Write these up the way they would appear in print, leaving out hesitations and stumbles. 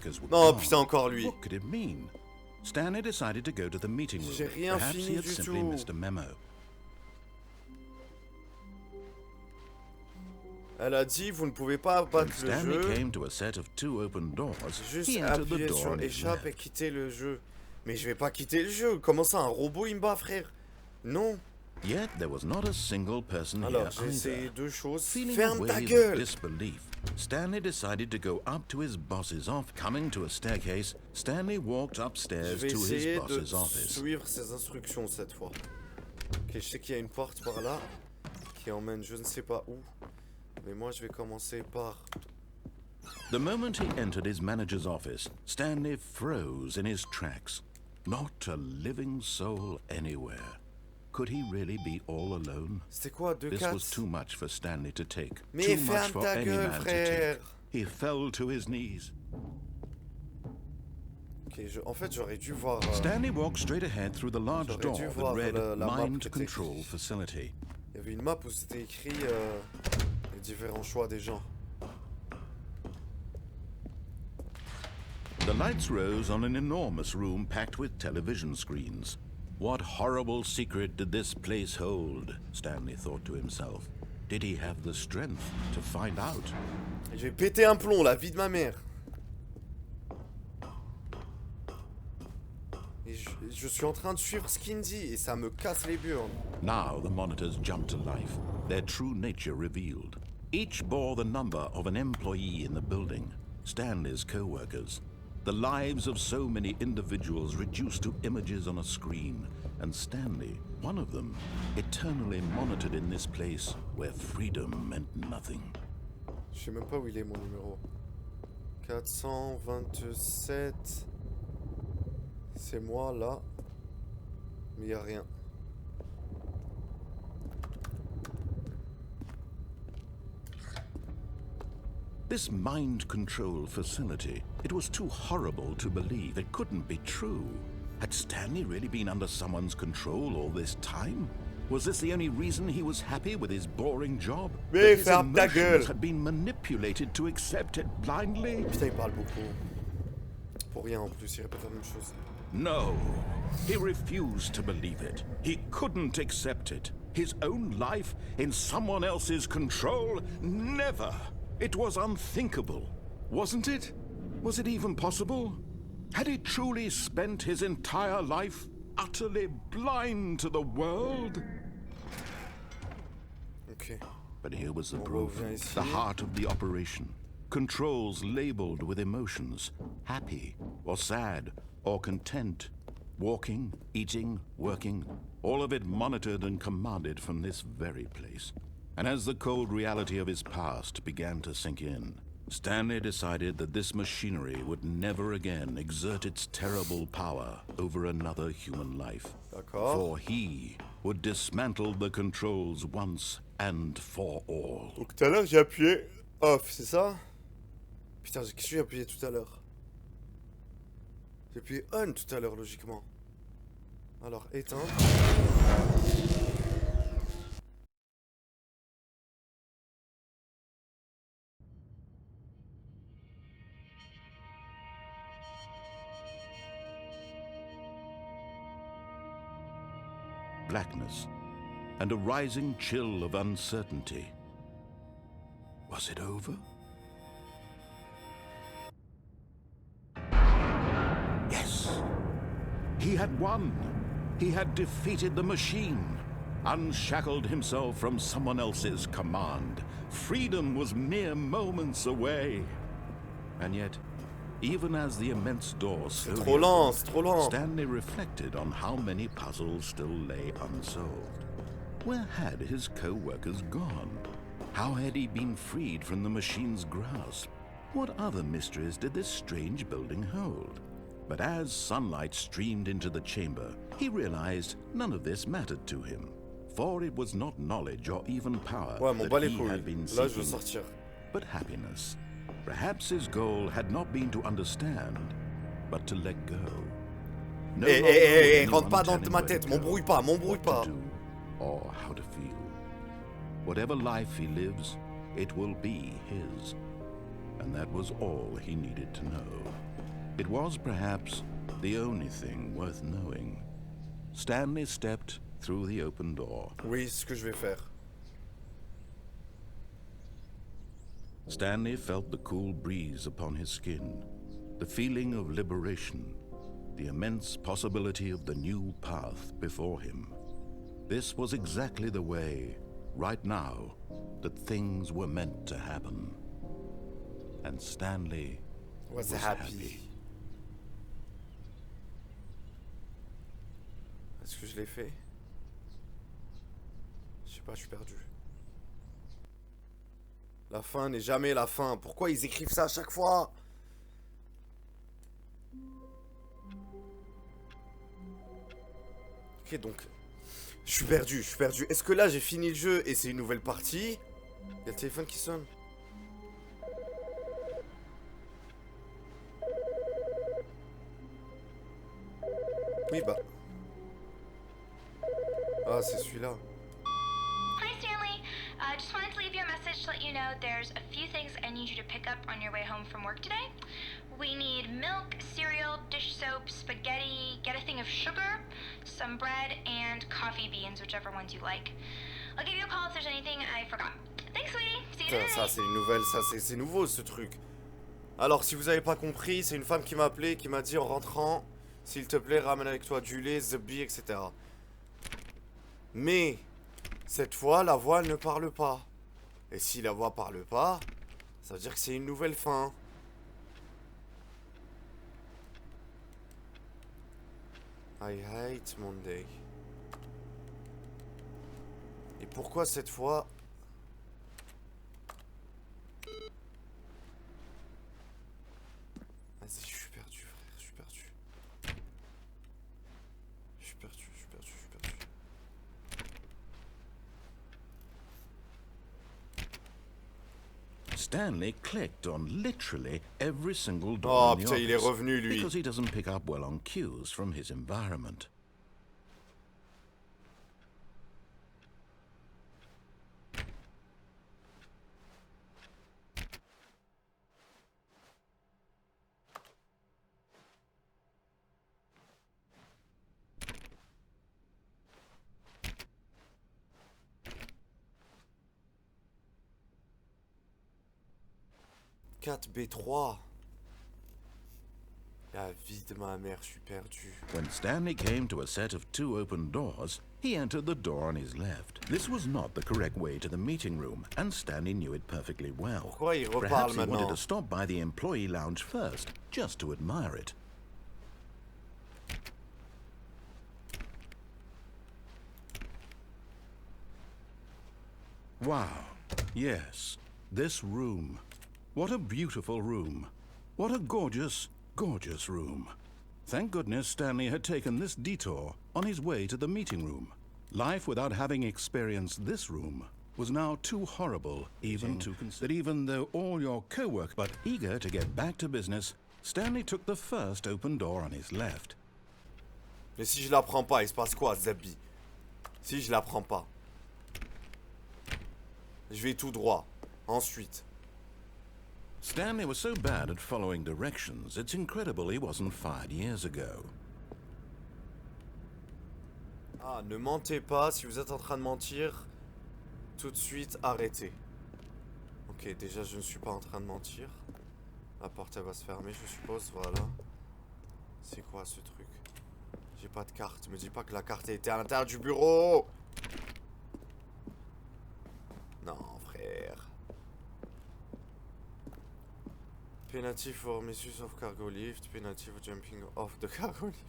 co-workers were Non, gone. putain, encore lui. What could it mean? Stanley decided to go to the meeting room. J'ai rien Perhaps fini he had du simply tout. missed a memo. Elle a dit, vous ne pouvez pas When battre le Stanley jeu. came to a set of 2 open doors, Juste he entered the appuyer door sur on his échappe et left. quitter le jeu. Mais je vais pas quitter le jeu. Comment ça, un robot il me bat, frère? Non. Yet there was not a single person Alors, here j'ai essayé either. deux choses. Feeling Ferme a ta wave of gueule! disbelief, Stanley decided to go up to his boss's office. Coming to a staircase, Stanley walked Je upstairs vais to his essayer de boss's office. suivre ses instructions cette fois. Ok, je sais qu'il y a une porte par là qui emmène je ne sais pas où. Mais moi, je vais commencer par... The moment he entered his manager's office, Stanley froze in his tracks. Not a living soul anywhere. Could he really be all alone? C'était quoi, This 2-4? was too much for Stanley to take. Mais Too much ferme for ta any gueule, man to frère! take. He fell to his knees. Ok, en fait, j'aurais dû voir... Stanley walked straight ahead through the large J'aurais door dû that voir read la map Mind qui était Control écrite. Facility. Il y avait une map où c'était écrit les différents choix des gens. The lights rose on an enormous room packed with television screens. What horrible secret did this place hold? Stanley thought to himself. Did he have the strength to find out? Et je vais péter un plomb, la vie de ma mère. Et je suis en train de suivre ce qu'il me dit et ça me casse les burnes. Now the monitors jumped to life, their true nature revealed. Each bore the number of an employee in the building, Stanley's co-workers. The lives of so many individuals reduced to images on a screen, and Stanley, one of them, eternally monitored in this place where freedom meant nothing. Je sais même pas où il est mon numéro. 427. C'est moi là. Mais y a rien. This mind control facility, it was too horrible to believe. It couldn't be true. Had Stanley really been under someone's control all this time? Was this the only reason he was happy with his boring job? Mais That his ferme ta gueule! emotions had been manipulated to accept it blindly? Putain, il parle beaucoup. Pour rien en plus, il répète la même chose. No. He refused to believe it. He couldn't accept it. His own life in someone else's control? Never. It was unthinkable, wasn't it? Was it even possible? Had he truly spent his entire life utterly blind to the world? Ok. But here was the On proof, revient ici. the heart of the operation. Controls labeled with emotions, happy or sad or content. Walking, eating, working, all of it monitored and commanded from this very place. And as the cold reality of his past began to sink in, Stanley decided that this machinery would never again exert its terrible power over another human life. D'accord. For he would dismantle the controls once and for all. Donc tout à l'heure j'ai appuyé off, c'est ça? Putain, qu'est-ce que j'ai appuyé tout à l'heure? J'ai appuyé on tout à l'heure logiquement. Alors éteindre. Blackness and a rising chill of uncertainty. Was it over? Yes. He had won. He had defeated the machine, unshackled himself from someone else's command. Freedom was mere moments away. And yet, even as the immense door slowly Trop lent, c'est trop lent. Stanley reflected on how many puzzles still lay unsolved. Where had his co-workers gone? How had he been freed from the machine's grasp? What other mysteries did this strange building hold? But as sunlight streamed into the chamber, he realized none of this mattered to him. For it was not knowledge or even power Ouais, m'en bats that les he had been couilles. Là, je veux seeking, sortir. but happiness. Perhaps his goal had not been to understand, but to let go. No longer would anyone rentre pas dans tell him ma where to tête, go, m'embrouille pas, m'embrouille what to pas. do, or how to feel. Whatever life he lives, it will be his. and that was all he needed to know. It was perhaps the only thing worth knowing. Stanley stepped through the open door. Oui, c'est ce que je vais faire. Stanley felt the cool breeze upon his skin, the feeling of liberation, the immense possibility of the new path before him. This was exactly the way, right now, that things were meant to happen. And Stanley was happy. Est-ce que je l'ai fait? Je sais pas, je suis perdu. La fin n'est jamais la fin. Pourquoi ils écrivent ça à chaque fois? Ok, donc... Je suis perdu. Est-ce que là, j'ai fini le jeu et c'est une nouvelle partie? Il y a le téléphone qui sonne. Oui, bah... Ah, c'est celui-là. Hi, Stanley. Just wanted to leave you a message to let you know there's a few things I need you to pick up on your way home from work today. We need milk, cereal, dish soap, spaghetti, get a thing of sugar, some bread, and coffee beans, whichever ones you like. I'll give you a call if there's anything I forgot. Thanks, sweetie. See you Putain, tonight. ça c'est une nouvelle, ça c'est nouveau ce truc. Alors si vous avez pas compris, c'est une femme qui m'a appelé, qui m'a dit en rentrant, s'il te plaît ramène avec toi du lait, the bee, etc. Mais cette fois la voix elle ne parle pas. Et si la voix parle pas, ça veut dire que c'est une nouvelle fin. I hate Monday. Et pourquoi cette fois... Vas-y, je suis perdu, frère, je suis perdu. Stanley clicked on literally every single door Oh in the putain, il est office revenu lui. because he doesn't pick up well on cues from his environment. B3. La vie de ma mère, je suis perdu. When Stanley came to a set of 2 open doors, he entered the door on his left. This was not the correct way to the meeting room, and Stanley knew it perfectly well. Pourquoi il reparle Perhaps he maintenant? wanted to stop by the employee lounge first, just to admire it. Wow, yes, this room. What a beautiful room. What a gorgeous, gorgeous room. Thank goodness Stanley had taken this detour on his way to the meeting room. Life without having experienced this room was now too horrible even to consider. That even though all your co-work, but eager to get back to business, Stanley took the first open door on his left. Mais si je la prends pas, il se passe quoi, Zabi? Si je la prends pas. Je vais tout droit. Ensuite. Stanley was so bad at following directions, it's incredible he wasn't fired years ago. Ah, ne mentez pas. Si vous êtes en train de mentir, tout de suite, arrêtez. Ok, déjà, je ne suis pas en train de mentir. La porte, elle va se fermer, je suppose. Voilà. C'est quoi ce truc? J'ai pas de carte. Me dis pas que la carte était à l'intérieur du bureau. Non, frère. Penalty for misuse of cargo lift. Penalty for jumping off the cargo lift.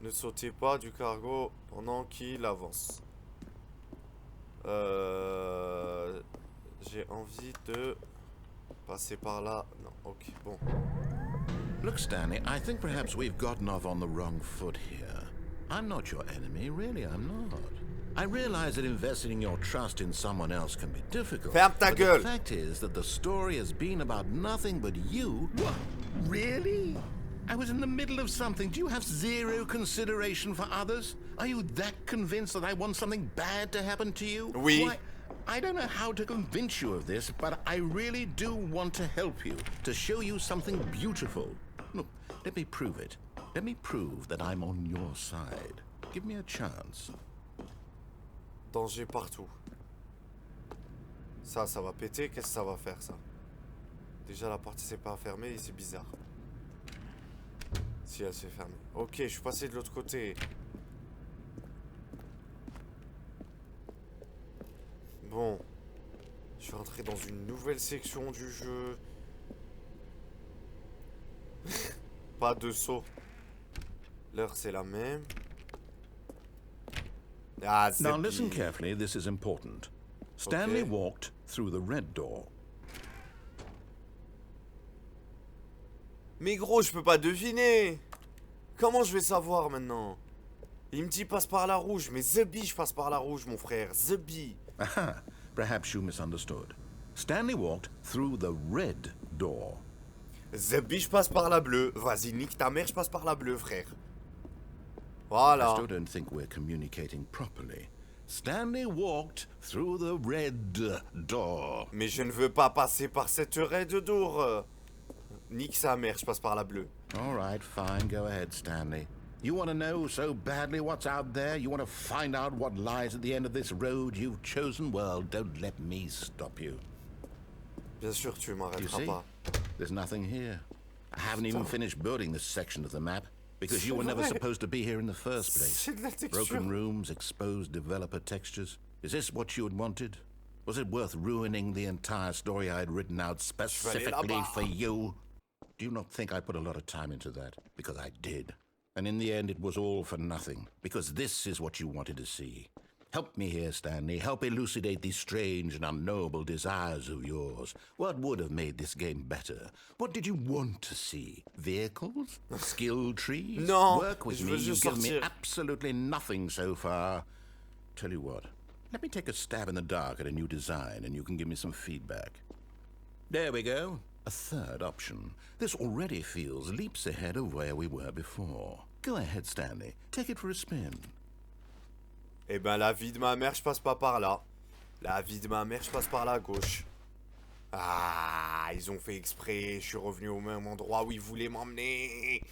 Ne sautez pas du cargo pendant qu'il avance. J'ai envie de passer par là. Non, ok, bon. Look, Stanley, I think perhaps we've gotten off on the wrong foot here. I'm not your enemy, really, I'm not. I realize that investing your trust in someone else can be difficult. Ferme ta but gueule. the fact is that the story has been about nothing but you. What? Really? I was in the middle of something. Do you have zero consideration for others? Are you that convinced that I want something bad to happen to you? Oui. Why, I don't know how to convince you of this, but I really do want to help you, to show you something beautiful. Look, let me prove it. Let me prove that I'm on your side. Give me a chance. Danger partout. Ça va péter. Qu'est-ce que ça va faire, ça? Déjà, la porte s'est pas fermée et c'est bizarre. Si elle s'est fermée. Ok, je suis passé de l'autre côté. Bon. Je suis rentré dans une nouvelle section du jeu. Pas de saut. L'heure, c'est la même. Ah, c'est Now listen carefully, this is important. Stanley walked through the red door. Mais gros, je peux pas deviner. Comment je vais savoir maintenant? Il me dit passe par la rouge, mais The Bee, je passe par la rouge, mon frère. The Bee. Aha, perhaps you misunderstood. Still walked through the red door. The Bee, je passe par la bleue. Vas-y, nique ta mère, je passe par la bleue, frère. Voilà. I still don't think we're communicating properly. Stanley walked through the red door. Mais je ne veux pas passer par cette red door. Nique sa mère, je passe par la bleue. All right, fine, go ahead, Stanley. You want to know so badly what's out there? You want to find out what lies at the end of this road you've chosen? Well, don't let me stop you. Bien sûr, tu You m'arrêteras see, pas. there's nothing here. I haven't even finished building this section of the map because you were never vrai. supposed to be here in the first place. C'est de la texture. Broken rooms, exposed developer textures. Is this what you had wanted? Was it worth ruining the entire story I had written out specifically là-bas. for you? Do you not think I put a lot of time into that? Because I did. And in the end, it was all for nothing. Because this is what you wanted to see. Help me here, Stanley. Help elucidate these strange and unknowable desires of yours. What would have made this game better? What did you want to see? Vehicles? Skill trees? Non, Work with je me. veux You've juste given me sortir. absolutely nothing so far. Tell you what. Let me take a stab in the dark at a new design and you can give me some feedback. There we go. A third option. This already feels leaps ahead of where we were before. Go ahead, Stanley. Take it for a spin. Eh ben, la vie de ma mère, je passe pas par là. La vie de ma mère, je passe par la gauche. Ah, ils ont fait exprès. Je suis revenu au même endroit où ils voulaient m'emmener.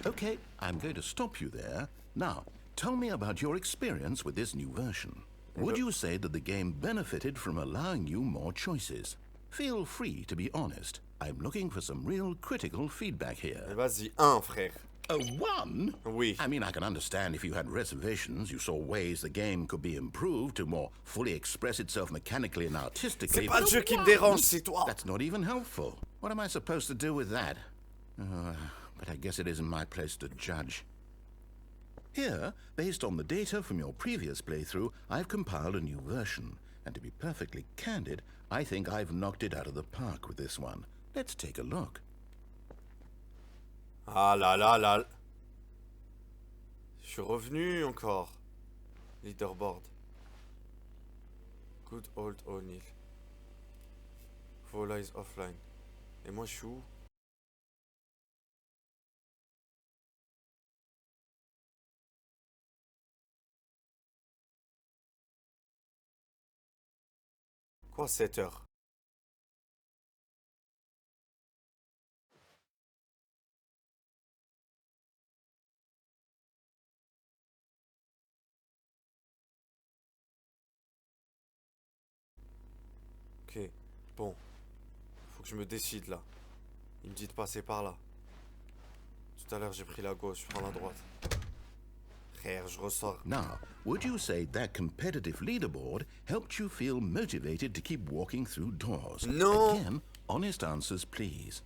Okay, I'm going to stop you there. Now, tell me about your experience with this new version. Would you say that the game benefited from allowing you more choices? Feel free to be honest. I'm looking for some real critical feedback here. Vas-y, un, frère. A one? Oui. I mean, I can understand if you had reservations, you saw ways the game could be improved to more fully express itself mechanically and artistically. C'est pas le but jeu a qui me one? dérange, c'est toi. That's not even helpful. What am I supposed to do with that? But I guess it isn't my place to judge. Here, based on the data from your previous playthrough, I've compiled a new version. And to be perfectly candid, I think I've knocked it out of the park with this one. Let's take a look. Ah là là là. Je suis revenu encore. Leaderboard. Good old O'Neill. Vola is offline. Et moi, je suis où? Quoi, 7 heures? Ok, bon. Faut que je me décide là. Il me dit de passer par là. Tout à l'heure, j'ai pris la gauche, je prends la droite. Frère, je ressors. Now, would you say that competitive leaderboard helped you feel motivated to keep walking through doors? No. Again, honest answers, please.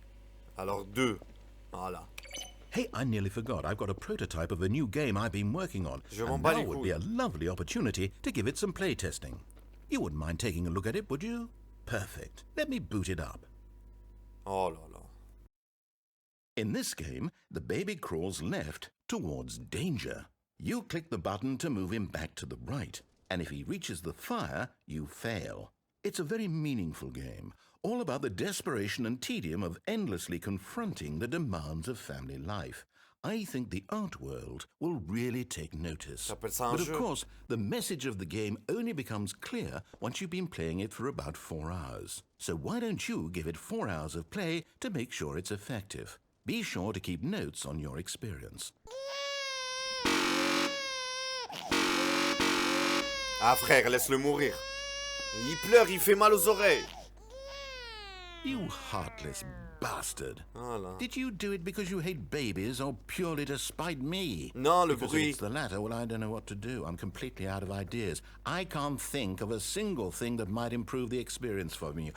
Alors 2. Voilà. Hey, I nearly forgot. I've got a prototype of a new game I've been working on. Je m'en And bats now les would be a couilles. lovely opportunity to give it some playtesting. You wouldn't mind taking a look at it, would you? Perfect. Let me boot it up. Oh là là. In this game, the baby crawls left towards danger. You click the button to move him back to the right, and if he reaches the fire, you fail. It's a very meaningful game, all about the desperation and tedium of endlessly confronting the demands of family life. I think the art world will really take notice. T'appelles ça un But of jeu? course, the message of the game only becomes clear once you've been playing it for about 4 hours. So why don't you give it 4 hours of play to make sure it's effective? Be sure to keep notes on your experience. Ah frère, laisse-le mourir. Il pleure, il fait mal aux oreilles. You heartless bastard. Voilà. Did you do it because you hate babies or purely to spite me? Non, le Because if bruit. it's the latter, well, I don't know what to do. I'm completely out of ideas. I can't think of a single thing that might improve the experience for me.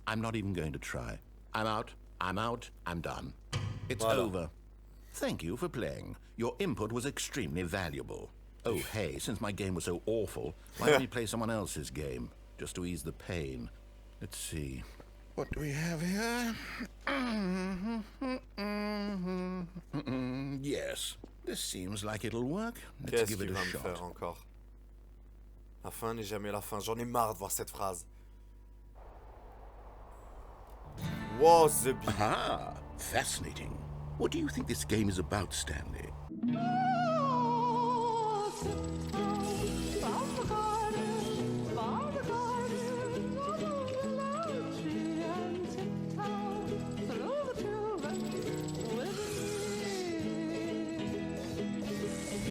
I'm not even going to try. I'm out. I'm done. It's Voilà. over. Thank you for playing. Your input was extremely valuable. Oh, hey, since my game was so awful, why don't we play someone else's game? Just to ease the pain. Let's see. What do we have here? Yes, this seems like it'll work. Let's Qu'est-ce give it qu'il a va me shot. faire encore? La fin n'est jamais la fin. J'en ai marre de voir cette phrase. Wow, the beat. Ah, fascinating. What do you think this game is about, Stanley?